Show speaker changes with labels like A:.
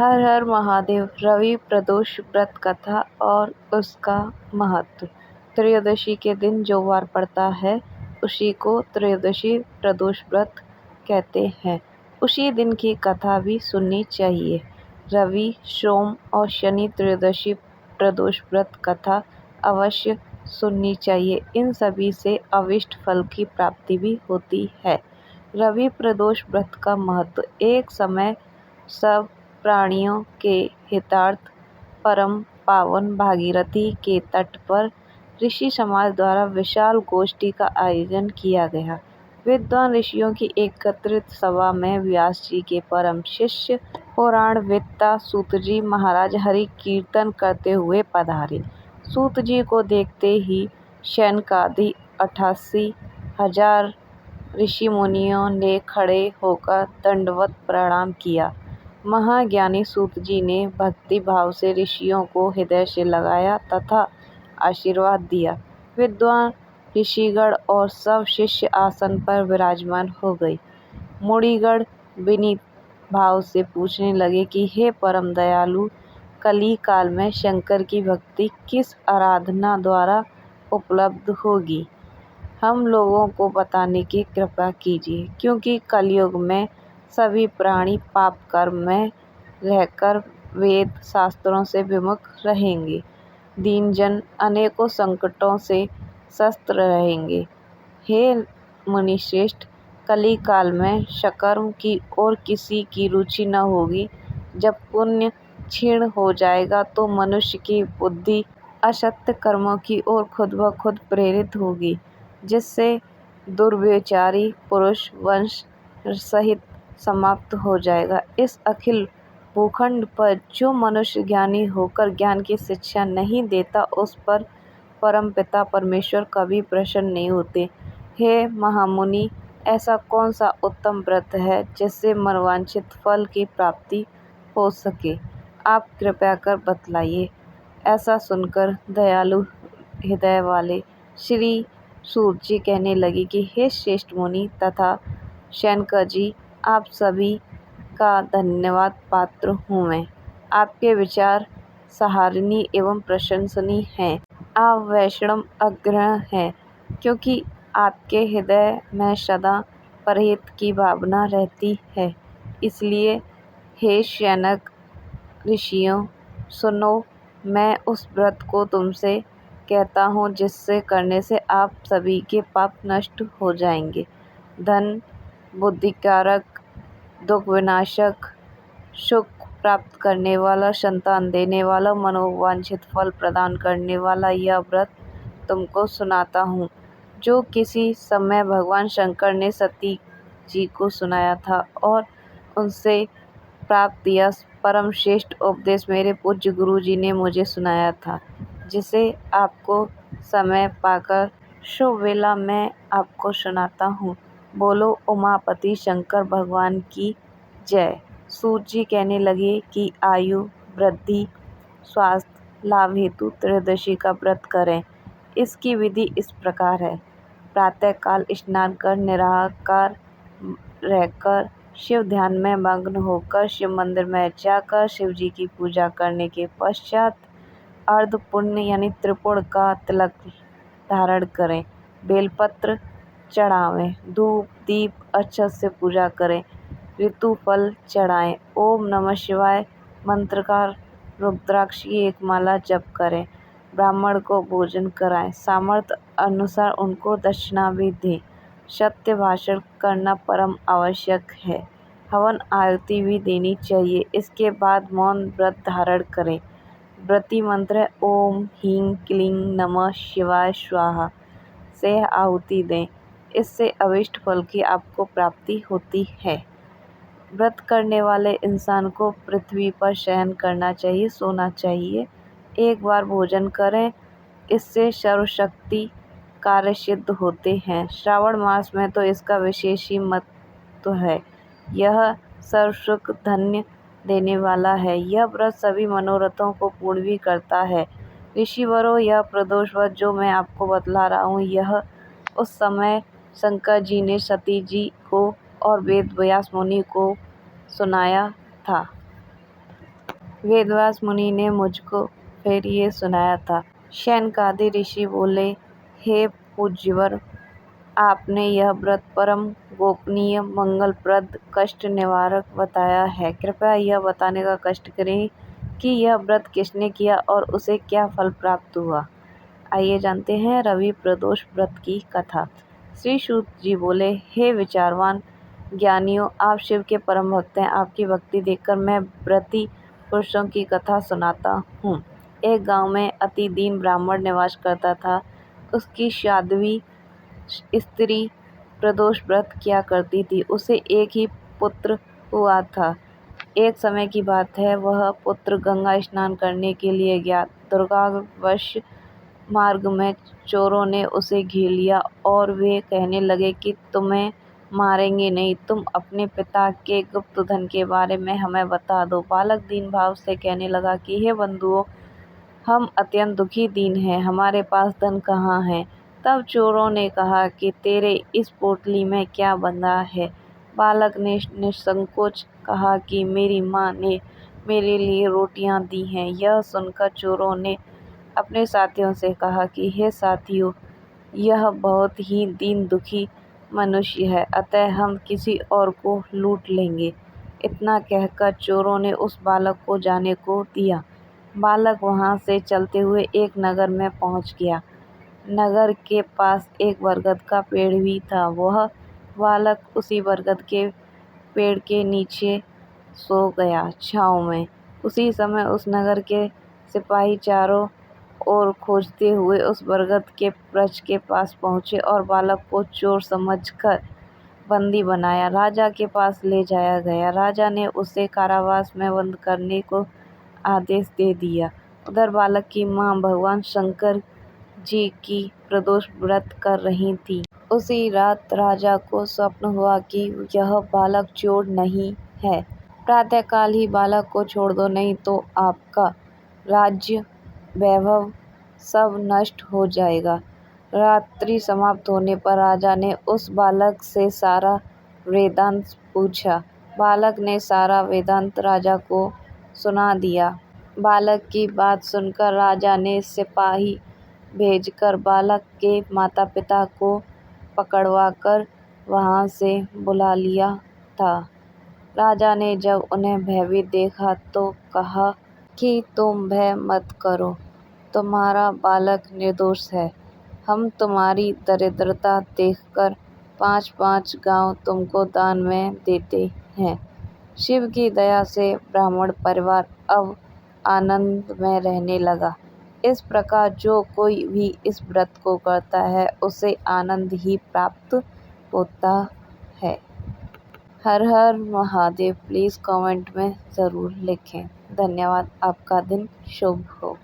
A: हर हर महादेव। रवि प्रदोष व्रत कथा और उसका महत्व। त्रयोदशी के दिन जो वार पड़ता है उसी को त्रयोदशी प्रदोष व्रत कहते हैं। उसी दिन की कथा भी सुननी चाहिए। रवि, सोम और शनि त्रयोदशी प्रदोष व्रत कथा अवश्य सुननी चाहिए। इन सभी से अभीष्ट फल की प्राप्ति भी होती है। रवि प्रदोष व्रत का महत्व। एक समय सब प्राणियों के हितार्थ परम पावन भागीरथी के तट पर ऋषि समाज द्वारा विशाल गोष्ठी का आयोजन किया गया। विद्वान ऋषियों की एकत्रित सभा में व्यास जी के परम शिष्य पुराणवेत्ता सूत जी महाराज हरि कीर्तन करते हुए पधारे। सूत जी को देखते ही शैनकादि 88,000 ऋषि मुनियों ने खड़े होकर दंडवत प्रणाम किया। महाज्ञानी सूत जी ने भक्ति भाव से ऋषियों को हृदय से लगाया तथा आशीर्वाद दिया। विद्वान ऋषिगण और सब शिष्य आसन पर विराजमान हो गए। मुनिगण विनीत भाव से पूछने लगे कि हे परम दयालु, कली काल में शंकर की भक्ति किस आराधना द्वारा उपलब्ध होगी? हम लोगों को बताने की कृपा कीजिए, क्योंकि कलयुग में सभी प्राणी पाप कर्म में रहकर वेद शास्त्रों से विमुख रहेंगे। दीनजन अनेकों संकटों से त्रस्त रहेंगे। हे मुनिश्रेष्ठ, कली काल में सकर्म की ओर किसी की रुचि न होगी। जब पुण्य क्षीण हो जाएगा तो मनुष्य की बुद्धि असत्य कर्मों की ओर खुद ब खुद प्रेरित होगी, जिससे दुर्व्यभिचारी पुरुष वंश सहित समाप्त हो जाएगा। इस अखिल भूखंड पर जो मनुष्य ज्ञानी होकर ज्ञान की शिक्षा नहीं देता, उस पर परमपिता परमेश्वर कभी प्रसन्न नहीं होते। हे महामुनि, ऐसा कौन सा उत्तम व्रत है जिससे मनोवांछित फल की प्राप्ति हो सके? आप कृपया कर बतलाइए। ऐसा सुनकर दयालु हृदय वाले श्री सूत जी कहने लगे कि हे श्रेष्ठ मुनि तथा शैनक जी, आप सभी का धन्यवाद पात्र हूँ मैं। आपके विचार सराहनीय एवं प्रशंसनीय हैं। आप वैष्णव अग्रणी हैं, क्योंकि आपके हृदय में सदा परहित की भावना रहती है। इसलिए हे शैनक ऋषियों, सुनो, मैं उस व्रत को तुमसे कहता हूँ जिससे करने से आप सभी के पाप नष्ट हो जाएंगे। धन बुद्धिकारक, दुख विनाशक, सुख प्राप्त करने वाला, संतान देने वाला, मनोवांछित फल प्रदान करने वाला यह व्रत तुमको सुनाता हूँ, जो किसी समय भगवान शंकर ने सती जी को सुनाया था और उनसे प्राप्त यह परम श्रेष्ठ उपदेश मेरे पूज्य गुरु जी ने मुझे सुनाया था, जिसे आपको समय पाकर शुभ वेला मैं आपको सुनाता हूँ। बोलो उमापति शंकर भगवान की जय। सूत जी कहने लगे कि आयु वृद्धि, स्वास्थ्य लाभ हेतु त्रयोदशी का व्रत करें। इसकी विधि इस प्रकार है। प्रातः काल स्नान कर निराहार रहकर शिव ध्यान में मग्न होकर शिव मंदिर में जाकर शिव जी की पूजा करने के पश्चात अर्ध पुण्य यानी त्रिपुण का तिलक धारण करें। बेलपत्र चढ़ावें, धूप दीप अक्षत से पूजा करें, ऋतु फल चढ़ाएं, ओम नमः शिवाय मंत्र का रुद्राक्ष की एक माला जप करें, ब्राह्मण को भोजन कराएं, सामर्थ्य अनुसार उनको दक्षिणा भी दें। सत्य भाषण करना परम आवश्यक है। हवन आरती भी देनी चाहिए। इसके बाद मौन व्रत धारण करें। व्रती मंत्र ओम ह्रीं क्लीं नमः शिवाय स्वाहा से आहुति दें। इससे अभीष्ट फल की आपको प्राप्ति होती है। व्रत करने वाले इंसान को पृथ्वी पर शयन करना चाहिए, सोना चाहिए। एक बार भोजन करें, इससे सर्वशक्ति कार्य सिद्ध होते हैं। श्रावण मास में तो इसका विशेष ही महत्व है। यह सर्वसुख धन्य देने वाला है। यह व्रत सभी मनोरथों को पूर्ण भी करता है। ऋषिवरों, यह प्रदोष व्रत जो मैं आपको बतला रहा हूँ, यह उस समय शंकर जी ने सती जी को और वेद व्यास मुनि को सुनाया था। वेदव्यास मुनि ने मुझको फिर ये सुनाया था। शौनकादि ऋषि बोले, हे पूज्यवर, आपने यह व्रत परम गोपनीय, मंगलप्रद, कष्ट निवारक बताया है। कृपया यह बताने का कष्ट करें कि यह व्रत किसने किया और उसे क्या फल प्राप्त हुआ। आइए जानते हैं रवि प्रदोष व्रत की कथा। श्री सूत जी बोले, हे विचारवान ज्ञानियों, आप शिव के परम भक्त हैं। आपकी भक्ति देखकर मैं व्रती पुरुषों की कथा सुनाता हूँ। एक गांव में अति दीन ब्राह्मण निवास करता था। उसकी साध्वी स्त्री प्रदोष व्रत किया करती थी। उसे एक ही पुत्र हुआ था। एक समय की बात है, वह पुत्र गंगा स्नान करने के लिए गया। दुर्भाग्यवश मार्ग में चोरों ने उसे घेर लिया और वे कहने लगे कि तुम्हें मारेंगे नहीं, तुम अपने पिता के गुप्त धन के बारे में हमें बता दो। बालक दीन भाव से कहने लगा कि हे बंधुओं, हम अत्यंत दुखी दीन हैं, हमारे पास धन कहाँ है। तब चोरों ने कहा कि तेरे इस पोटली में क्या बंधा है। बालक ने निसंकोच कहा कि मेरी माँ ने मेरे लिए रोटियां दी हैं। यह सुनकर चोरों ने अपने साथियों से कहा कि हे साथियों, यह बहुत ही दीन दुखी मनुष्य है, अतः हम किसी और को लूट लेंगे। इतना कहकर चोरों ने उस बालक को जाने को दिया। बालक वहां से चलते हुए एक नगर में पहुंच गया। नगर के पास एक बरगद का पेड़ भी था। वह बालक उसी बरगद के पेड़ के नीचे सो गया छाँव में। उसी समय उस नगर के सिपाही चारों ओर खोजते हुए उस बरगद के वृक्ष के पास पहुंचे और बालक को चोर समझकर बंदी बनाया राजा के पास ले जाया गया। राजा ने उसे कारावास में बंद करने को आदेश दे दिया। उधर बालक की मां भगवान शंकर जी की प्रदोष व्रत कर रही थी। उसी रात राजा को स्वप्न हुआ कि यह बालक चोर नहीं है। प्रातःकाल ही बालक को छोड़ दो, नहीं तो आपका राज्य वैभव सब नष्ट हो जाएगा। रात्रि समाप्त होने पर राजा ने उस बालक से सारा वेदांत पूछा। बालक ने सारा वेदांत राजा को सुना दिया। बालक की बात सुनकर राजा ने सिपाही भेजकर बालक के माता पिता को पकड़वाकर वहां से बुला लिया था। राजा ने जब उन्हें भयभीत देखा तो कहा कि तुम भय मत करो, तुम्हारा बालक निर्दोष है। हम तुम्हारी दरिद्रता देखकर 5-5 गांव तुमको दान में देते हैं। शिव की दया से ब्राह्मण परिवार अब आनंद में रहने लगा। इस प्रकार जो कोई भी इस व्रत को करता है उसे आनंद ही प्राप्त होता है। हर हर महादेव। प्लीज़ कमेंट में ज़रूर लिखें। धन्यवाद। आपका दिन शुभ हो।